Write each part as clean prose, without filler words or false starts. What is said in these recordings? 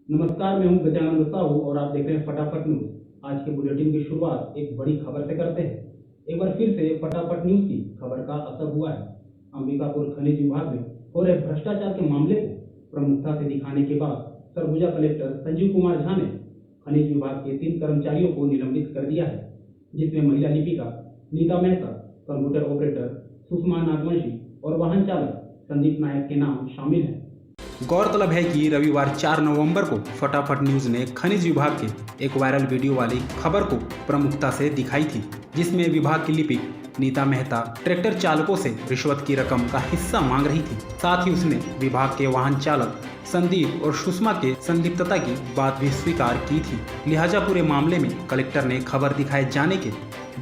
नमस्कार, मैं हूं गजानंद साहू और आप देख रहे हैं फटाफट न्यूज। आज के बुलेटिन की शुरुआत एक बड़ी खबर से करते हैं। एक बार फिर से फटाफट न्यूज की खबर का असर हुआ है। अंबिकापुर खनिज विभाग में हो रहे भ्रष्टाचार के मामले को प्रमुखता से दिखाने के बाद सरगुजा कलेक्टर संजीव कुमार झा ने खनिज विभाग के 3 कर्मचारियों को निलंबित कर दिया है, जिसमें महिला लिपिका नीता मेहता, कंप्यूटर ऑपरेटर सुषमा नागवंशी और वाहन चालक संदीप नायक के नाम शामिल हैं। गौरतलब है कि रविवार 4 नवंबर को फटाफट न्यूज ने खनिज विभाग के एक वायरल वीडियो वाली खबर को प्रमुखता से दिखाई थी, जिसमें विभाग की लिपिक नीता मेहता ट्रैक्टर चालकों से रिश्वत की रकम का हिस्सा मांग रही थी। साथ ही उसने विभाग के वाहन चालक संदीप और सुषमा के संदिग्धता की बात भी स्वीकार की थी। लिहाजा पूरे मामले में कलेक्टर ने खबर दिखाए जाने के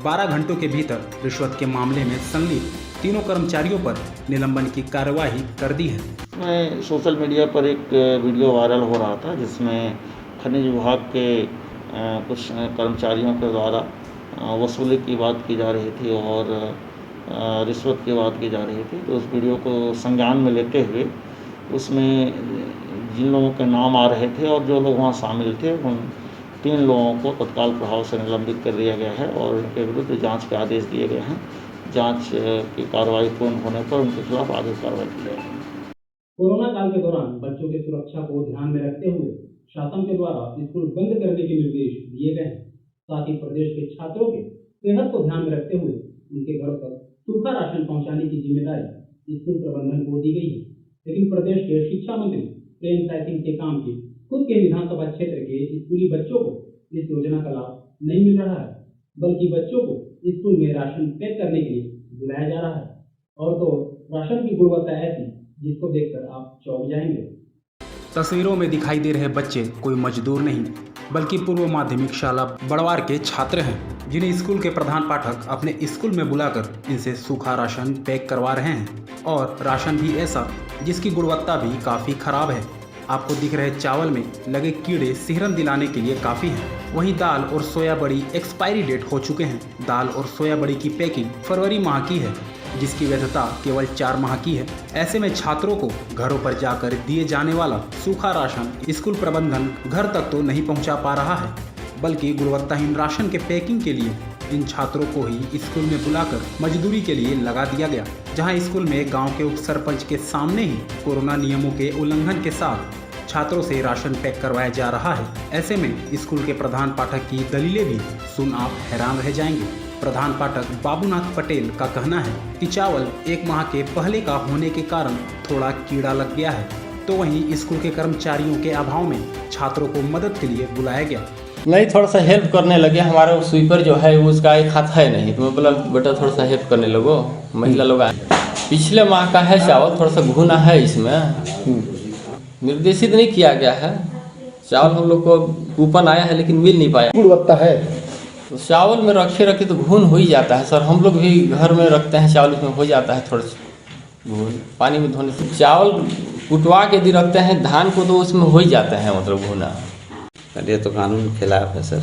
12 घंटों के भीतर रिश्वत के मामले में संलिप्त तीनों कर्मचारियों पर निलंबन की कार्यवाही कर दी है। मैं सोशल मीडिया पर एक वीडियो वायरल हो रहा था, जिसमें खनिज विभाग के कुछ कर्मचारियों के द्वारा वसूली की बात की जा रही थी और रिश्वत की बात की जा रही थी। तो उस वीडियो को संज्ञान में लेते हुए उसमें जिन लोगों के नाम आ रहे थे और जो लोग वहाँ शामिल थे, उन 3 लोगों को तत्काल प्रभाव से निलंबित कर दिया गया है और उनके विरुद्ध जांच के आदेश दिए गए हैं। जांच की कार्रवाई पूर्ण होने पर उनके खिलाफ आगे कार्रवाई की जाएगी। कोरोना काल के दौरान बच्चों की सुरक्षा को ध्यान में रखते हुए शासन के द्वारा स्कूल बंद करने के निर्देश दिए गए हैं। साथ ही प्रदेश के छात्रों के सेहत को ध्यान में रखते हुए उनके घरों तक सूखा राशन पहुंचाने की जिम्मेदारी स्कूल प्रबंधन को दी गई है। लेकिन प्रदेश के शिक्षा मंत्री प्रेमसाय सिंह के काम के खुद के विधानसभा क्षेत्र के स्कूली बच्चों को इस योजना का लाभ नहीं मिल रहा है, बल्कि बच्चों को स्कूल में राशन पैक करने के लिए बुलाया जा रहा है। और तो राशन की गुणवत्ता ऐसी जिसको देखकर आप चौंक जाएंगे। तस्वीरों में दिखाई दे रहे बच्चे कोई मजदूर नहीं, बल्कि पूर्व माध्यमिक शाला बड़वार के छात्र हैं, जिन्हें स्कूल के प्रधान पाठक अपने स्कूल में बुलाकर इनसे सूखा राशन पैक करवा रहे हैं। और राशन भी ऐसा जिसकी गुणवत्ता भी काफ़ी खराब है। आपको दिख रहे चावल में लगे कीड़े सिहरन दिलाने के लिए काफ़ी हैं। वहीं दाल और सोया बड़ी एक्सपायरी डेट हो चुके हैं। दाल और सोया बड़ी की पैकिंग फरवरी माह की है, जिसकी वैधता केवल 4 माह की है। ऐसे में छात्रों को घरों पर जाकर दिए जाने वाला सूखा राशन स्कूल प्रबंधन घर तक तो नहीं पहुंचा पा रहा है, बल्कि गुणवत्ताहीन राशन के पैकिंग के लिए इन छात्रों को ही स्कूल में बुलाकर मजदूरी के लिए लगा दिया गया। जहां स्कूल में गांव के उप सरपंच के सामने ही कोरोना नियमों के उल्लंघन के साथ छात्रों से राशन पैक करवाया जा रहा है। ऐसे में स्कूल के प्रधान पाठक की दलीलें भी सुन आप हैरान रह जाएंगे। प्रधान पाठक बाबूनाथ पटेल का कहना है कि चावल 1 माह के पहले का होने के कारण थोड़ा कीड़ा लग गया है। तो वहीं स्कूल के कर्मचारियों के अभाव में छात्रों को मदद के लिए बुलाया गया। नहीं, थोड़ा सा हेल्प करने लगे। हमारा वो स्वीपर जो है उसका एक हाथ है नहीं, तो मैं बोला बेटा थोड़ा सा हेल्प करने लगो। महिला लोग आए। पिछले माह का है चावल, थोड़ा सा घुना है इसमें, निर्देशित नहीं किया गया है। चावल हम लोग को कूपन आया है लेकिन मिल नहीं पाया। गुणवत्ता है तो चावल में रखे तो घुन हो ही जाता है सर। हम लोग भी घर में रखते हैं चावल, उसमें हो जाता है थोड़ा घुन, पानी में धोने से। चावल कुटवा के यदि रखते हैं धान को तो उसमें हो ही जाता है मतलब घुना। ये तो कानून के खिलाफ है सर।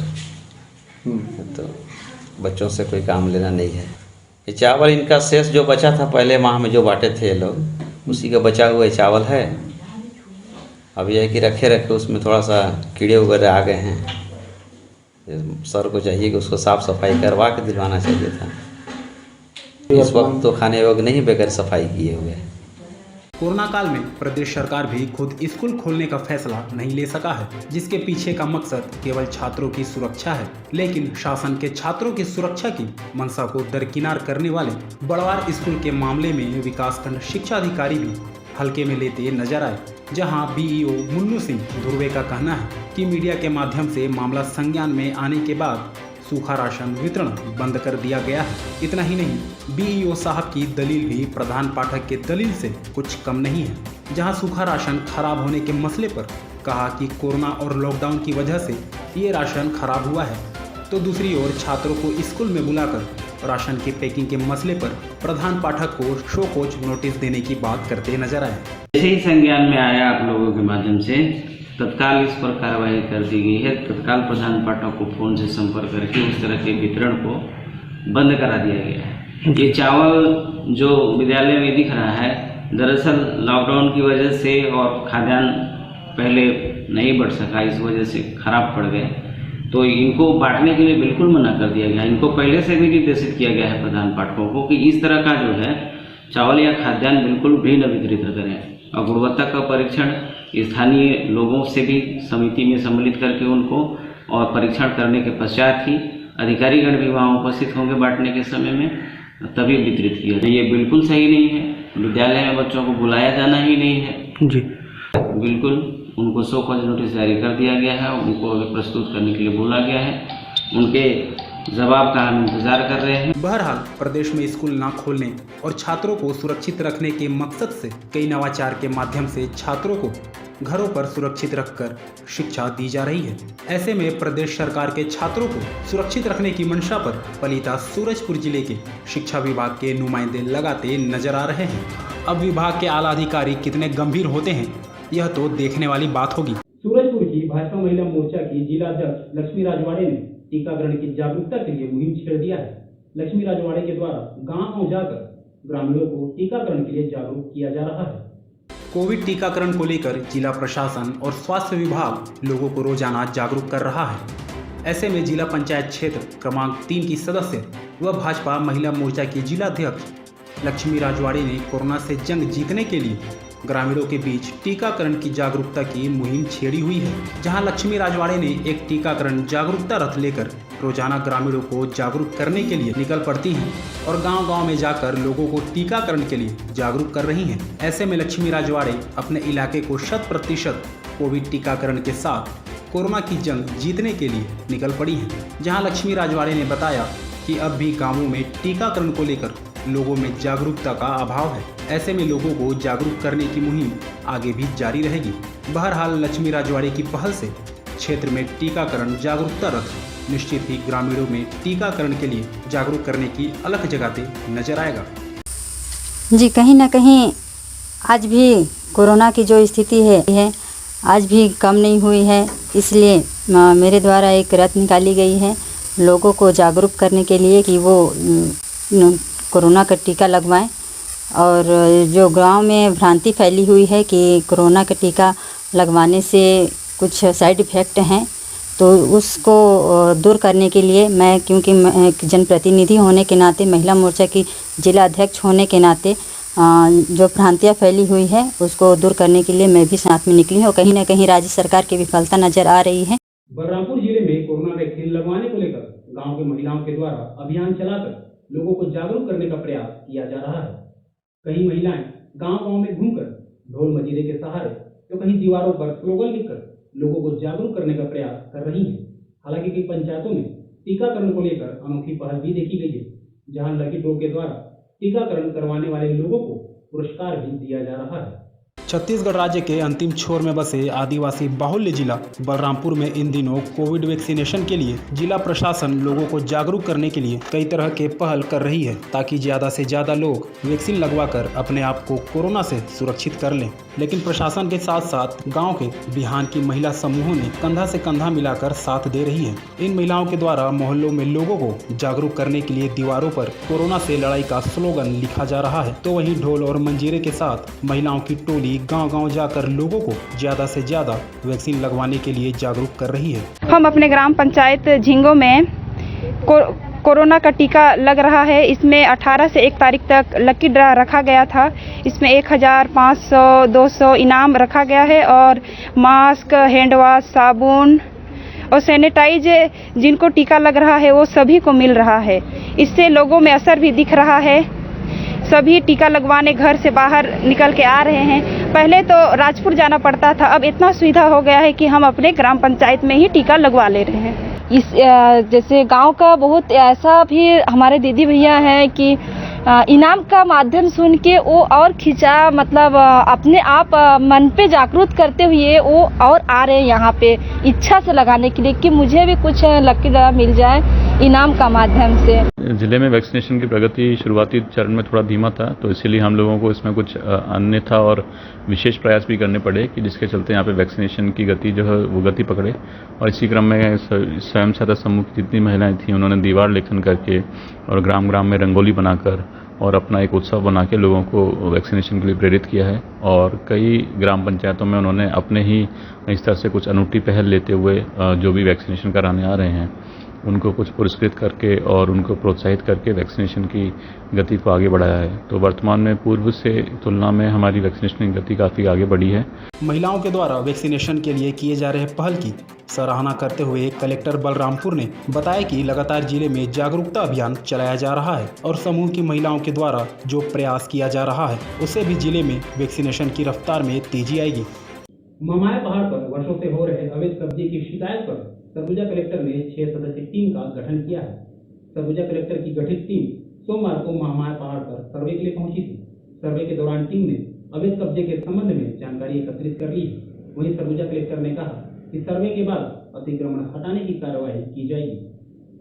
तो बच्चों से कोई काम लेना नहीं है। ये चावल इनका शेष जो बचा था पहले माह में जो बांटे थे ये लोग, उसी का बचा हुआ चावल है। अब यह है कि रखे रखे उसमें थोड़ा सा कीड़े वगैरह आ गए हैं। सर को चाहिए कि उसको साफ़ सफाई करवा के दिलवाना चाहिए था। इस वक्त तो खाने योग्य नहीं बगैर सफाई किए हुए। कोरोना काल में प्रदेश सरकार भी खुद स्कूल खोलने का फैसला नहीं ले सका है, जिसके पीछे का मकसद केवल छात्रों की सुरक्षा है। लेकिन शासन के छात्रों की सुरक्षा की मंशा को दरकिनार करने वाले बड़वार स्कूल के मामले में विकासखंड शिक्षा अधिकारी भी हल्के में लेते नजर आए। जहां बीईओ मुन्नू सिंह धुर्वे का कहना है कि मीडिया के माध्यम से मामला संज्ञान में आने के बाद सूखा राशन वितरण बंद कर दिया गया है। इतना ही नहीं, बीईओ साहब की दलील भी प्रधान पाठक के दलील से कुछ कम नहीं है। जहां सूखा राशन खराब होने के मसले पर कहा कि कोरोना और लॉकडाउन की वजह से ये राशन खराब हुआ है, तो दूसरी ओर छात्रों को स्कूल में बुलाकर राशन की पैकिंग के मसले पर प्रधान पाठक को शो कोच नोटिस देने की बात करते नजर आए। जैसे ही संज्ञान में आया आप लोगों के माध्यम से तत्काल इस पर कार्रवाई कर दी गई है। तत्काल प्रधान पाठक को फोन से संपर्क करके उस तरह के वितरण को बंद करा दिया गया है। ये चावल जो विद्यालय में दिख रहा है, दरअसल लॉकडाउन की वजह से और खाद्यान्न पहले नहीं बढ़ सका, इस वजह से खराब पड़ गए, तो इनको बांटने के लिए बिल्कुल मना कर दिया गया। इनको पहले से भी निर्देशित किया गया है प्रधान पाठकों को कि इस तरह का जो है चावल या खाद्यान्न बिल्कुल भी न वितरित करें, और गुणवत्ता का परीक्षण स्थानीय लोगों से भी समिति में सम्मिलित करके उनको और परीक्षण करने के पश्चात ही अधिकारीगण भी वहाँ उपस्थित होंगे बांटने के समय में, तभी वितरित किया जाए। ये बिल्कुल सही नहीं है, विद्यालय में बच्चों को बुलाया जाना ही नहीं है जी। बिल्कुल उनको 100 कॉज नोटिस जारी कर दिया गया है, उनको अभी प्रस्तुत करने के लिए बोला गया है, उनके जवाब का हम इंतजार कर रहे हैं। बहरहाल प्रदेश में स्कूल न खोलने और छात्रों को सुरक्षित रखने के मकसद से कई नवाचार के माध्यम से छात्रों को घरों पर सुरक्षित रखकर शिक्षा दी जा रही है। ऐसे में प्रदेश सरकार के छात्रों को सुरक्षित रखने की मंशा पर पलीता सूरजपुर जिले के शिक्षा विभाग के नुमाइंदे लगाते नजर आ रहे हैं। अब विभाग के आला अधिकारी कितने गंभीर होते हैं, यह तो देखने वाली बात होगी। सूरजपुर की भाजपा महिला मोर्चा की जिला अध्यक्ष लक्ष्मी राजवाड़े ने टीकाकरण की जागरूकता के लिए मुहिम छेड़ दिया है। लक्ष्मी राजवाड़े के द्वारा गांव जाकर ग्रामीणों को टीकाकरण के लिए जागरूक किया जा रहा है। कोविड टीकाकरण को लेकर जिला प्रशासन और स्वास्थ्य विभाग लोगों को रोजाना जागरूक कर रहा है। ऐसे में जिला पंचायत क्षेत्र क्रमांक 3 की सदस्य व भाजपा महिला मोर्चा की जिला अध्यक्ष लक्ष्मी राजवाड़े ने कोरोना से जंग जीतने के लिए ग्रामीणों के बीच टीकाकरण की जागरूकता की मुहिम छेड़ी हुई है, जहां लक्ष्मी राजवाड़े ने एक टीकाकरण जागरूकता रथ लेकर रोजाना ग्रामीणों को जागरूक करने के लिए निकल पड़ती हैं और गांव-गांव में जाकर लोगों को टीकाकरण के लिए जागरूक कर रही हैं। ऐसे में लक्ष्मी राजवाड़े अपने इलाके को 100% कोविड टीकाकरण के साथ कोरोना की जंग जीतने के लिए निकल पड़ी हैं। जहाँ लक्ष्मी राजवाड़े ने बताया कि अब भी गाँवों में टीकाकरण को लेकर लोगों में जागरूकता का अभाव है। ऐसे में लोगों को जागरूक करने की मुहिम आगे भी जारी रहेगी। बहरहाल लक्ष्मी राजवाड़े की पहल से क्षेत्र में टीकाकरण जागरूकता रथ निश्चित ही ग्रामीणों में टीकाकरण के लिए जागरूक करने की अलग जगह नजर आएगा। जी, कहीं ना कहीं आज भी कोरोना की जो स्थिति है आज भी कम नहीं हुई है, इसलिए मेरे द्वारा एक रथ निकाली गई है लोगों को जागरूक करने के लिए कि वो कोरोना का टीका लगवाएं। और जो गांव में भ्रांति फैली हुई है कि कोरोना का टीका लगवाने से कुछ साइड इफ़ेक्ट हैं, तो उसको दूर करने के लिए मैं, क्योंकि एक जनप्रतिनिधि होने के नाते, महिला मोर्चा की जिला अध्यक्ष होने के नाते जो भ्रांतियाँ फैली हुई है उसको दूर करने के लिए मैं भी साथ में निकली हूँ। और कहीं ना कहीं राज्य सरकार की विफलता नज़र आ रही है। बलरामपुर जिले में कोरोना वैक्सीन लगवाने को लेकर गाँव के महिलाओं के द्वारा अभियान चलाकर लोगों को जागरूक करने का प्रयास किया जा रहा है। कई महिलाएं गांव-गांव में घूमकर ढोल मजीरे के सहारे तो कहीं दीवारों पर स्लोगन लिखकर लोगों को जागरूक करने का प्रयास कर रही हैं। हालांकि कई पंचायतों में टीकाकरण को लेकर अनोखी पहल भी देखी गई है, जहां लकी ड्रॉ के द्वारा टीकाकरण करवाने वाले लोगों को पुरस्कार भी दिया जा रहा है। छत्तीसगढ़ राज्य के अंतिम छोर में बसे आदिवासी बाहुल्य जिला बलरामपुर में इन दिनों कोविड वैक्सीनेशन के लिए जिला प्रशासन लोगों को जागरूक करने के लिए कई तरह के पहल कर रही है, ताकि ज़्यादा से ज़्यादा लोग वैक्सीन लगवाकर अपने आप को कोरोना से सुरक्षित कर लें। लेकिन प्रशासन के साथ साथ गांव के बिहान की महिला समूहों ने कंधा से कंधा मिलाकर साथ दे रही है। इन महिलाओं के द्वारा मोहल्लों में लोगों को जागरूक करने के लिए दीवारों पर कोरोना से लड़ाई का स्लोगन लिखा जा रहा है, तो वहीं ढोल और मंजीरे के साथ महिलाओं की टोली गांव-गांव जाकर लोगों को ज्यादा से ज्यादा वैक्सीन लगवाने के लिए जागरूक कर रही है। हम अपने ग्राम पंचायत झिंगो में कोरोना का टीका लग रहा है। इसमें 18 से 1 तारीख तक लकी ड्रा रखा गया था। इसमें 1000, 500, 200 इनाम रखा गया है और मास्क, हैंड वॉश, साबुन और सैनिटाइज जिनको टीका लग रहा है वो सभी को मिल रहा है। इससे लोगों में असर भी दिख रहा है। सभी टीका लगवाने घर से बाहर निकल के आ रहे हैं। पहले तो राजपुर जाना पड़ता था, अब इतना सुविधा हो गया है कि हम अपने ग्राम पंचायत में ही टीका लगवा ले रहे हैं। इस जैसे गांव का बहुत ऐसा भी हमारे दीदी भैया हैं कि इनाम का माध्यम सुन के वो और खिंचा, मतलब अपने आप मन पे जागरूक करते हुए वो और आ रहे हैं यहाँ पे इच्छा से लगाने के लिए कि मुझे भी कुछ लकी ड्रा मिल जाए इनाम का माध्यम से। जिले में वैक्सीनेशन की प्रगति शुरुआती चरण में थोड़ा धीमा था, तो इसीलिए हम लोगों को इसमें कुछ अन्यथा और विशेष प्रयास भी करने पड़े कि जिसके चलते यहाँ पे वैक्सीनेशन की गति जो है वो गति पकड़े। और इसी क्रम में स्वयं सहायता समूह की जितनी महिलाएं थीं उन्होंने दीवार लेखन करके और ग्राम ग्राम में रंगोली बनाकर और अपना एक उत्सव बना के लोगों को वैक्सीनेशन के लिए प्रेरित किया है। और कई ग्राम पंचायतों में उन्होंने अपने ही इस तरह से कुछ अनूठी पहल लेते हुए जो भी वैक्सीनेशन कराने आ रहे हैं उनको कुछ पुरस्कृत करके और उनको प्रोत्साहित करके वैक्सीनेशन की गति को आगे बढ़ाया है। तो वर्तमान में पूर्व से तुलना में हमारी वैक्सीनेशन की गति काफ़ी आगे बढ़ी है। महिलाओं के द्वारा वैक्सीनेशन के लिए किए जा रहे पहल की सराहना करते हुए कलेक्टर बलरामपुर ने बताया कि लगातार जिले में जागरूकता अभियान चलाया जा रहा है और समूह की महिलाओं के द्वारा जो प्रयास किया जा रहा है उससे भी जिले में वैक्सीनेशन की रफ्तार में तेजी आएगी। ममाया पहाड़ पर वर्षों से हो रहे अवैध कब्जे की शिकायत पर सरगुजा कलेक्टर ने 6 सदस्यीय टीम का गठन किया है। सरगुजा कलेक्टर की गठित टीम सोमवार को ममाया पहाड़ पर सर्वे के लिए पहुंची थी। सर्वे के दौरान टीम ने अवैध कब्जे के संबंध में जानकारी एकत्रित कर ली है। वहीं सरगुजा कलेक्टर ने कहा कि सर्वे के बाद अतिक्रमण हटाने की कार्यवाही की जाएगी।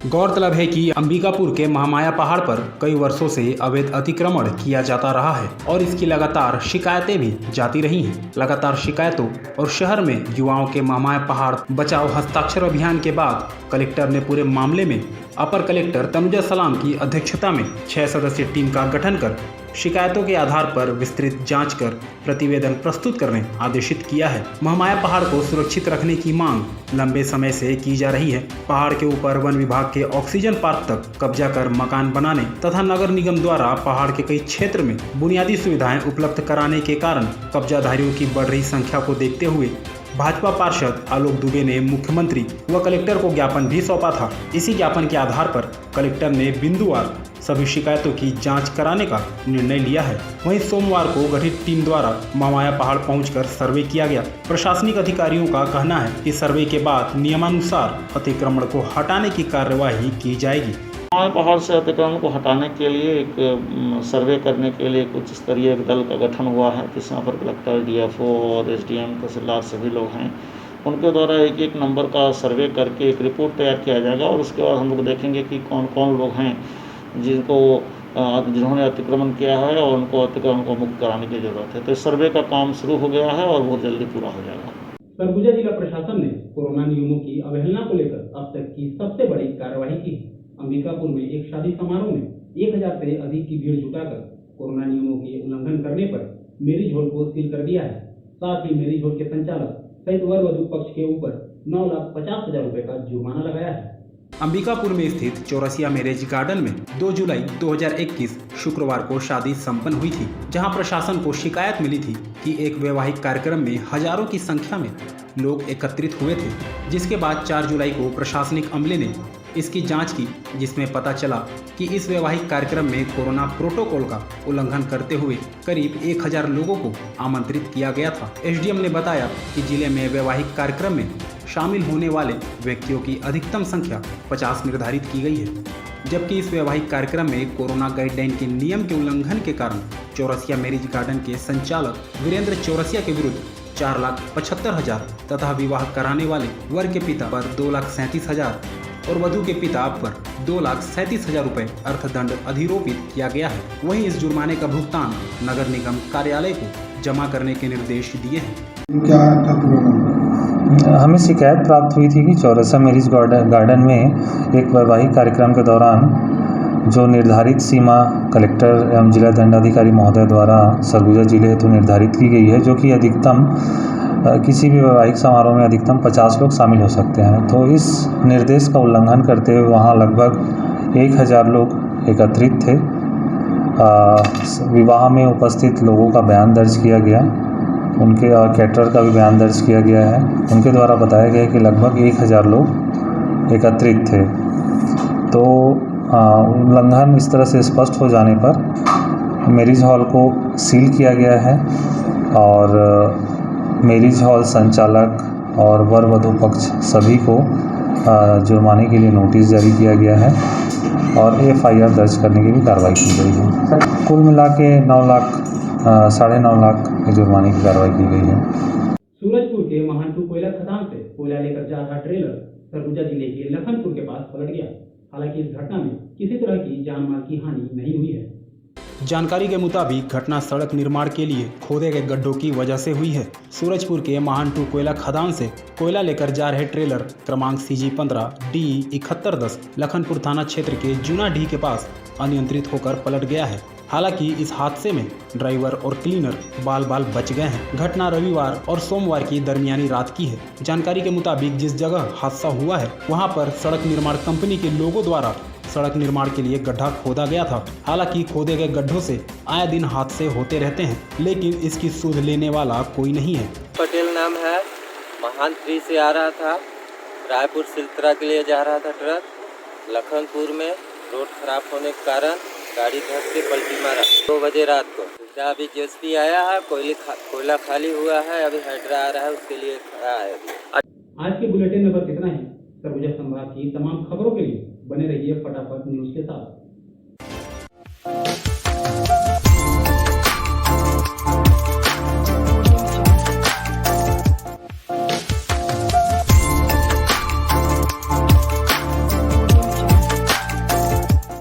गौरतलब है कि अंबिकापुर के महामाया पहाड़ पर कई वर्षों से अवैध अतिक्रमण किया जाता रहा है और इसकी लगातार शिकायतें भी जाती रही हैं। लगातार शिकायतों और शहर में युवाओं के महामाया पहाड़ बचाओ हस्ताक्षर अभियान के बाद कलेक्टर ने पूरे मामले में अपर कलेक्टर तनुजा सलाम की अध्यक्षता में 6 सदस्यीय टीम का गठन कर शिकायतों के आधार पर विस्तृत जांच कर प्रतिवेदन प्रस्तुत करने आदेशित किया है। महामाया पहाड़ को सुरक्षित रखने की मांग लंबे समय से की जा रही है। पहाड़ के ऊपर वन विभाग के ऑक्सीजन पार्क तक कब्जा कर मकान बनाने तथा नगर निगम द्वारा पहाड़ के कई क्षेत्र में बुनियादी सुविधाएं उपलब्ध कराने के कारण कब्जाधारियों की बढ़ रही संख्या को देखते हुए भाजपा पार्षद आलोक दुबे ने मुख्यमंत्री व कलेक्टर को ज्ञापन भी सौंपा था। इसी ज्ञापन के आधार पर कलेक्टर ने बिंदुवार सभी शिकायतों की जांच कराने का निर्णय लिया है। वहीं सोमवार को गठित टीम द्वारा महामाया पहाड़ पहुंचकर सर्वे किया गया। प्रशासनिक अधिकारियों का कहना है कि सर्वे के बाद नियमानुसार अतिक्रमण को हटाने की कार्यवाही की जाएगी। महामाया पहाड़ से अतिक्रमण को हटाने के लिए एक सर्वे करने के लिए उच्च स्तरीय एक दल का गठन हुआ है, जिसमें पर कलेक्टर, डीएफओ और एसडीएम तहसीलदार सभी लोग हैं। उनके द्वारा एक नंबर का सर्वे करके एक रिपोर्ट तैयार किया जाएगा और उसके बाद हम लोग देखेंगे कि कौन कौन लोग हैं जिन्होंने अतिक्रमण किया है और उनको अतिक्रमण को मुक्त कराने की जरूरत है। तो इस सर्वे का काम शुरू हो गया है और बहुत जल्दी पूरा हो जाएगा। सरगुजा जिला प्रशासन ने कोरोना नियमों की अवहेलना को लेकर अब तक की सबसे बड़ी कार्रवाई की। अंबिकापुर में एक शादी समारोह में 1000 से अधिक की भीड़ जुटाकर कोरोना नियमों के उल्लंघन करने पर मैरिज हॉल को सील कर दिया है। साथ ही मैरिज हॉल के संचालक सहित वर वधू पक्ष के ऊपर 9,50,000 रुपए का जुर्माना लगाया है। अंबिकापुर में स्थित चौरसिया मैरिज गार्डन में 2 जुलाई 2021 शुक्रवार को शादी संपन्न हुई थी, जहां प्रशासन को शिकायत मिली थी कि एक वैवाहिक कार्यक्रम में हजारों की संख्या में लोग एकत्रित हुए थे। जिसके बाद 4 जुलाई को प्रशासनिक अमले ने इसकी जांच की, जिसमें पता चला कि इस वैवाहिक कार्यक्रम में कोरोना प्रोटोकॉल का उल्लंघन करते हुए करीब 1000 लोगों को आमंत्रित किया गया था। एसडीएम ने बताया कि जिले में वैवाहिक कार्यक्रम में शामिल होने वाले व्यक्तियों की अधिकतम संख्या 50 निर्धारित की गई है, जबकि इस वैवाहिक कार्यक्रम में कोरोना गाइडलाइन के नियम के उल्लंघन के कारण चौरसिया मैरिज गार्डन के संचालक वीरेंद्र चौरसिया के विरुद्ध 4,75,000 तथा विवाह कराने वाले वर के पिता पर 2,37,000 और वधू के पिता पर 2,37,000 रुपये अर्थदंड अधिरोपित किया गया है। वहीं इस जुर्माने का भुगतान नगर निगम कार्यालय को जमा करने के निर्देश दिए हैं। हमें शिकायत प्राप्त हुई थी कि चौरसिया मैरिज गार्डन में एक वैवाहिक कार्यक्रम के दौरान जो निर्धारित सीमा कलेक्टर एवं जिला दंडाधिकारी महोदय द्वारा सरगुजा जिले हेतु निर्धारित की गई है, जो कि अधिकतम किसी भी वैवाहिक समारोह में अधिकतम 50 लोग शामिल हो सकते हैं। तो इस निर्देश का उल्लंघन करते हुए वहाँ लगभग 1000 लोग एकत्रित थे। विवाह में उपस्थित लोगों का बयान दर्ज किया गया, उनके कैटरर का भी बयान दर्ज किया गया है। उनके द्वारा बताया गया कि लगभग 1000 लोग एकत्रित थे। तो उल्लंघन इस तरह से स्पष्ट हो जाने पर मैरिज हॉल को सील किया गया है और मैरिज हॉल संचालक और वर वधू पक्ष सभी को जुर्माने के लिए नोटिस जारी किया गया है और एफआईआर दर्ज करने की भी कार्रवाई की गई है। कुल मिला के 9 लाख 9.5 लाख के जुर्माने की कार्रवाई की गई है। सूरजपुर के महानटू कोयला खदान से कोयला लेकर जा रहा ट्रेलर सरगुजा जिले के लखनपुर के पास पलट गया। हालांकि इस घटना में किसी तरह की जान माल की हानि नहीं हुई है। जानकारी के मुताबिक घटना सड़क निर्माण के लिए खोदे गए गड्ढों की वजह से हुई है। सूरजपुर के महानटू कोयला खदान से कोयला लेकर जा रहे ट्रेलर क्रमांक CG15 DE 7110 लखनपुर थाना क्षेत्र के जूना डी के पास अनियंत्रित होकर पलट गया है। हालांकि इस हादसे में ड्राइवर और क्लीनर बाल बाल बच गए हैं। घटना रविवार और सोमवार की दरमियानी रात की है। जानकारी के मुताबिक जिस जगह हादसा हुआ है वहां पर सड़क निर्माण कंपनी के लोगों द्वारा सड़क निर्माण के लिए गड्ढा खोदा गया था। हालांकि खोदे गए गड्ढों से आए दिन हादसे होते रहते हैं, लेकिन इसकी सुध लेने वाला कोई नहीं है। पटेल नाम है, महानपुरी से आ रहा था, रायपुर सिलतरा के लिए जा रहा था ट्रक। लखनपुर में रोड खराब होने के कारण गाड़ी धस के पलटी मारा 2 बजे रात को। अभी जेसीबी आया है, कोयला खाली हुआ है, अभी हाइड्रा आ रहा है, उसके लिए खड़ा है। आज के बुलेटिन में बस इतना ही। सरगुजा संभाग की तमाम खबरों के लिए बने रहिए फटाफट न्यूज के साथ।